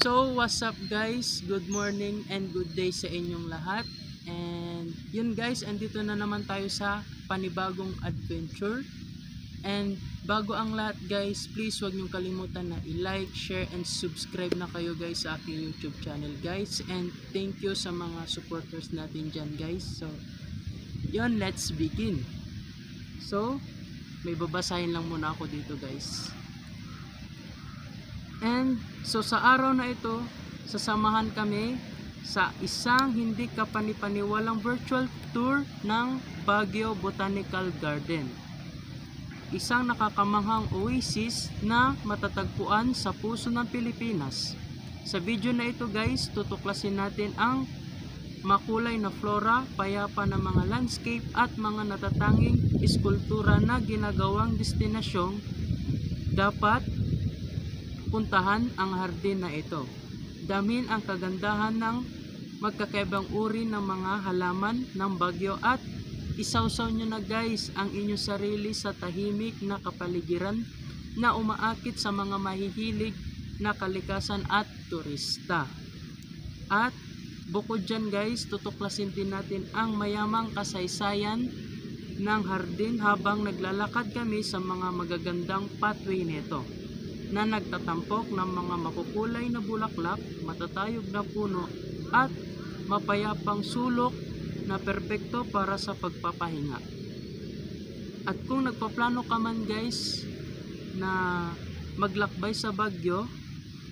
So, what's up guys? Good morning and good day sa inyong lahat. And yun guys, andito na naman tayo sa panibagong adventure. And bago ang lahat guys, please wag niyong kalimutan na i-like, share, and subscribe na kayo guys sa aking YouTube channel guys. And thank you sa mga supporters natin dyan guys. So, yun, let's begin. So, may babasahin lang muna ako dito guys. And so sa araw na ito, sasamahan kami sa isang hindi kapanipaniwalang virtual tour ng Baguio Botanical Garden. Isang nakakamanghang oasis na matatagpuan sa puso ng Pilipinas. Sa video na ito guys, tutuklasin natin ang makulay na flora, payapa na mga landscape at mga natatanging eskultura na ginagawang destinasyong dapat puntahan ang hardin na ito. Damin ang kagandahan ng magkakaibang uri ng mga halaman ng Baguio at isawsaw nyo na guys ang inyong sarili sa tahimik na kapaligiran na umaakit sa mga mahihilig na kalikasan at turista. At bukod dyan guys, tutuklasin din natin ang mayamang kasaysayan ng hardin habang naglalakad kami sa mga magagandang pathway nito na nagtatampok ng mga makukulay na bulaklak, matatayog na puno at mapayapang sulok na perpekto para sa pagpapahinga. At kung nagpaplano ka man guys na maglakbay sa Baguio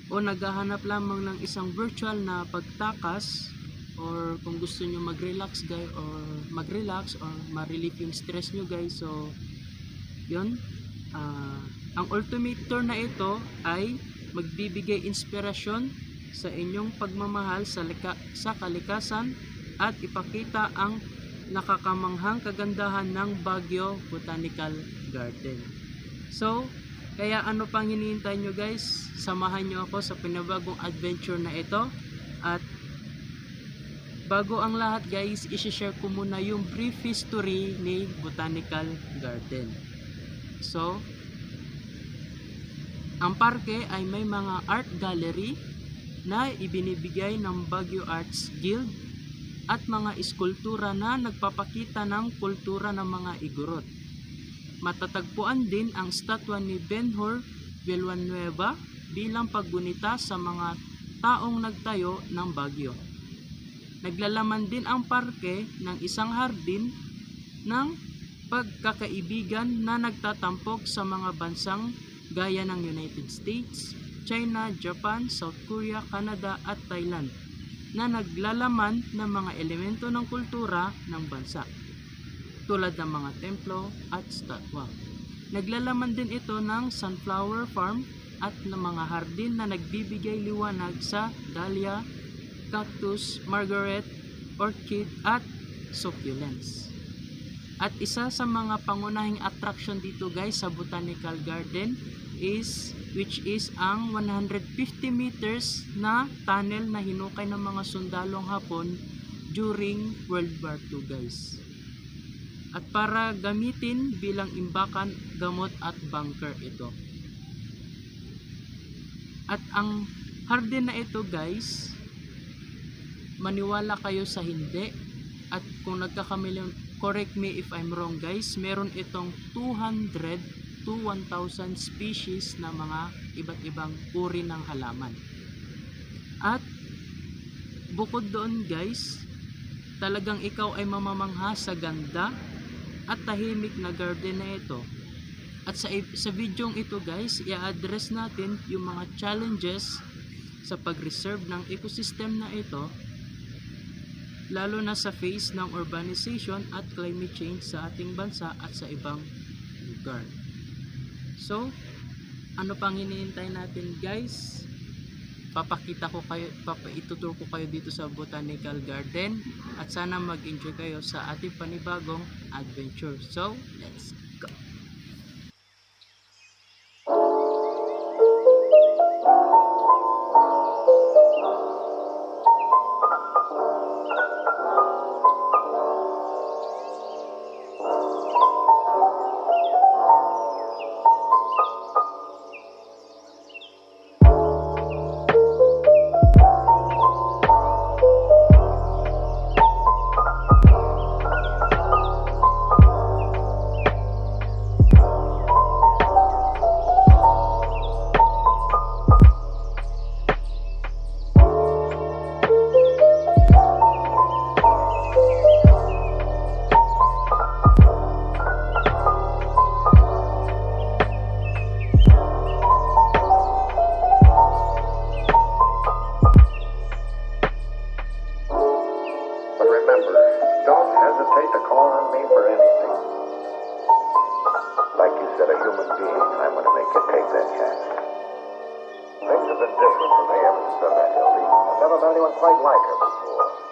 o naghahanap lamang ng isang virtual na pagtakas, or kung gusto nyo mag-relax guys or ma-relieve yung stress nyo guys, so yun, ang ultimate tour na ito ay magbibigay inspirasyon sa inyong pagmamahal sa kalikasan at ipakita ang nakakamanghang kagandahan ng Baguio Botanical Garden. So, kaya ano pang hinihintay nyo guys? Samahan nyo ako sa pinabagong adventure na ito. At bago ang lahat guys, isi-share ko muna yung brief history ni Botanical Garden. So, ang parke ay may mga art gallery na ibinibigay ng Baguio Arts Guild at mga eskultura na nagpapakita ng kultura ng mga Igorot. Matatagpuan din ang statwa ni Ben-Hur Villanueva bilang paggunita sa mga taong nagtayo ng Baguio. Naglalaman din ang parke ng isang hardin ng pagkakaibigan na nagtatampok sa mga bansang gaya ng United States, China, Japan, South Korea, Canada at Thailand na naglalaman ng mga elemento ng kultura ng bansa tulad ng mga templo at statwa. Naglalaman din ito ng sunflower farm at ng mga hardin na nagbibigay liwanag sa dahlia, cactus, margaret, orchid at succulents. At isa sa mga pangunahing attraction dito guys sa Botanical Garden which is ang 150 meters na tunnel na hinukay ng mga sundalong Hapon during World War II guys. At para gamitin bilang imbakan, gamot at bunker ito. At ang hardin na ito guys, maniwala kayo sa hindi, at kung nagkakamali, correct me if I'm wrong guys, meron itong 200 to 1,000 species na mga iba't ibang uri ng halaman. At bukod doon guys, talagang ikaw ay mamamangha sa ganda at tahimik na garden na ito. At sa videong ito guys, i-address natin yung mga challenges sa pag-reserve ng ecosystem na ito, lalo na sa phase ng urbanization at climate change sa ating bansa at sa ibang lugar. So, ano pang hinihintay natin guys? Itutur ko kayo dito sa Botanical Garden at sana mag-enjoy kayo sa ating panibagong adventure. So, let's go! of anyone quite like her before.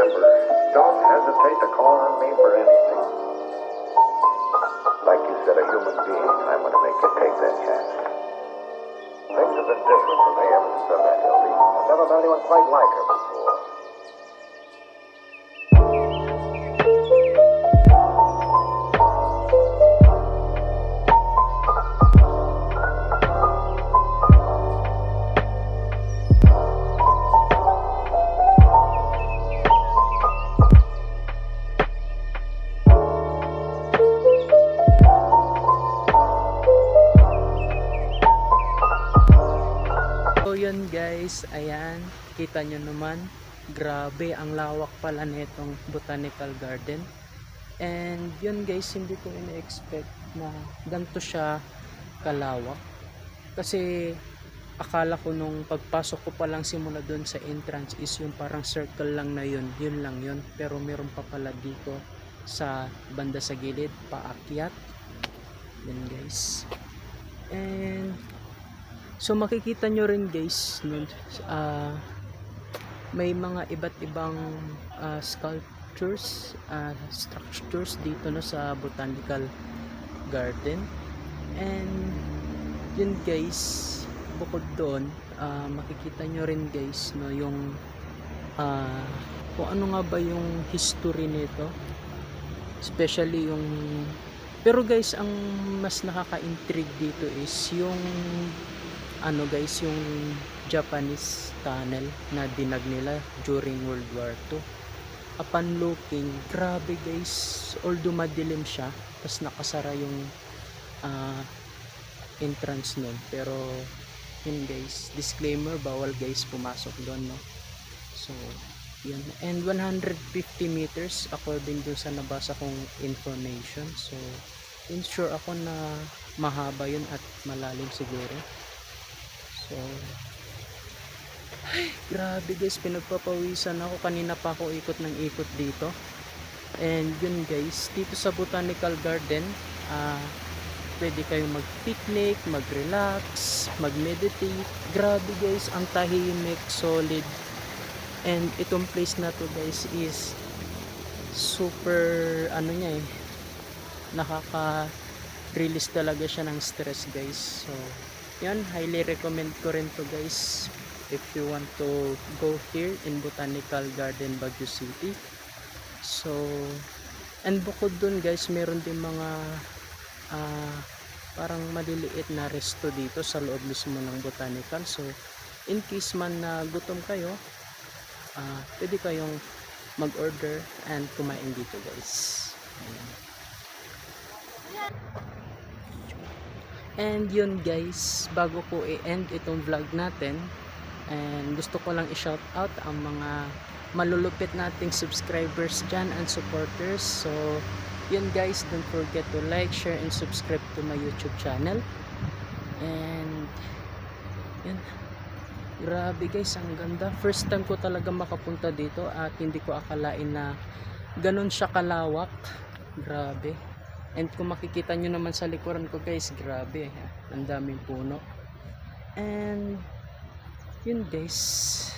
remember, don't hesitate to call on me for anything. Like you said, a human being, I'm going to make you take that chance. Things have been different for me ever since I met Hildy. I've never met anyone quite like her before. So yun guys, ayan, kita nyo naman, grabe ang lawak pala nitong botanical garden. And yun guys, hindi ko ina-expect na ganito siya kalawak. Kasi akala ko nung pagpasok ko pa lang simula doon sa entrance is yung parang circle lang na yun lang yun. Pero meron pa pala dito sa banda sa gilid, paakyat. Yun guys. And so makikita nyo rin guys, may mga iba't ibang sculptures, structures dito no sa botanical garden. And yun guys, bukod doon, makikita nyo rin guys no yung kung ano nga ba yung history nito, especially yung, pero guys ang mas nakaka-intrigue dito is yung ano guys, yung Japanese tunnel na dinag nila during World War II. Upon looking, grabe guys, although madilim siya, tapos nakasara yung entrance nun, pero yun guys, disclaimer, bawal guys pumasok doon no. So yun, and 150 meters according dun sa nabasa kong information. So yun, sure ako na mahaba yun at malalim siguro. So ay, grabe guys, pinagpapawisan ako, kanina pa ako ikot ng ikot dito. And yun guys, dito sa botanical garden, pwede kayong mag-picnic, mag-relax, mag-meditate. Grabe guys, ang tahimik, solid. And itong place na to guys is super ano niya nakaka-release talaga siya ng stress guys. So yan, highly recommend ko rin to guys if you want to go here in Botanical Garden, Baguio City. So and bukod dun guys, meron din mga parang maliliit na resto dito sa loob mismo ng botanical. So in case man na gutom kayo, pwede kayong mag-order and kumain dito guys. Ayan. And yun guys, bago ko i-end itong vlog natin, and gusto ko lang i-shout out ang mga malulupit nating subscribers dyan and supporters. So yun guys, don't forget to like, share, and subscribe to my YouTube channel. And yun, grabe guys, ang ganda. First time ko talaga makapunta dito at hindi ko akalain na ganun siya kalawak. Grabe. And kung makikita nyo naman sa likuran ko guys, grabe, ang daming puno. And yun guys,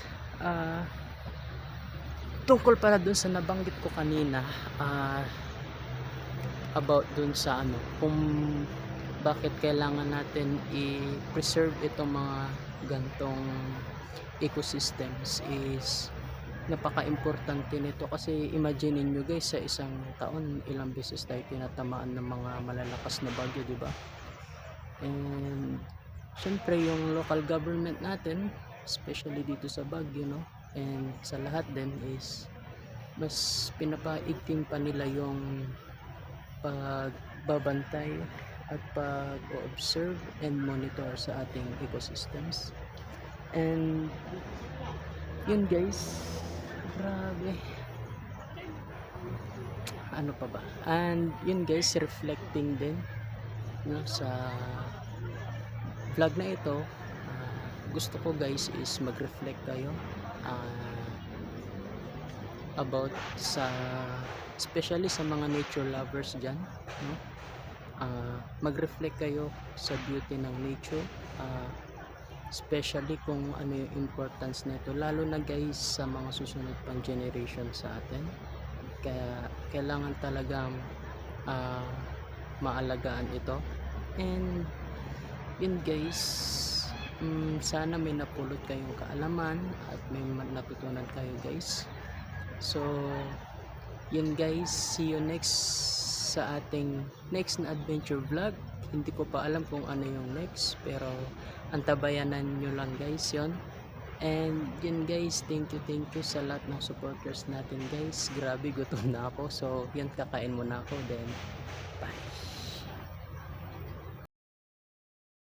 tungkol pala dun sa nabanggit ko kanina, about dun sa ano, kung bakit kailangan natin i-preserve itong mga gantong ecosystems is napaka-importante nito. Kasi imagine nyo guys, sa isang taon ilang beses tayo tinatamaan ng mga malalakas na bagyo, di ba? And syempre yung local government natin, especially dito sa Baguio, no, and sa lahat din, is mas pinapaigting pa nila yung pagbabantay at pag-observe and monitor sa ating ecosystems. And yun guys, grabe, ano pa ba, and yun guys, reflecting din no, sa vlog na ito, gusto ko guys is mag-reflect kayo about sa, especially sa mga nature lovers dyan, no? Mag-reflect kayo sa beauty ng nature, especially kung ano yung importance nito, lalo na guys sa mga susunod pang generation sa atin. Kaya kailangan talagang ah, maalagaan ito. And yun guys, sana may napulot kayong kaalaman at may natutunan kayo guys. So yun guys, see you next sa ating next na adventure vlog. Hindi ko pa alam kung ano yung next, pero antabayanan nyo lang guys yon. And yun guys, thank you sa lahat ng supporters natin guys. Grabe, gutom na ako, so yan, kakain muna ako, then bye.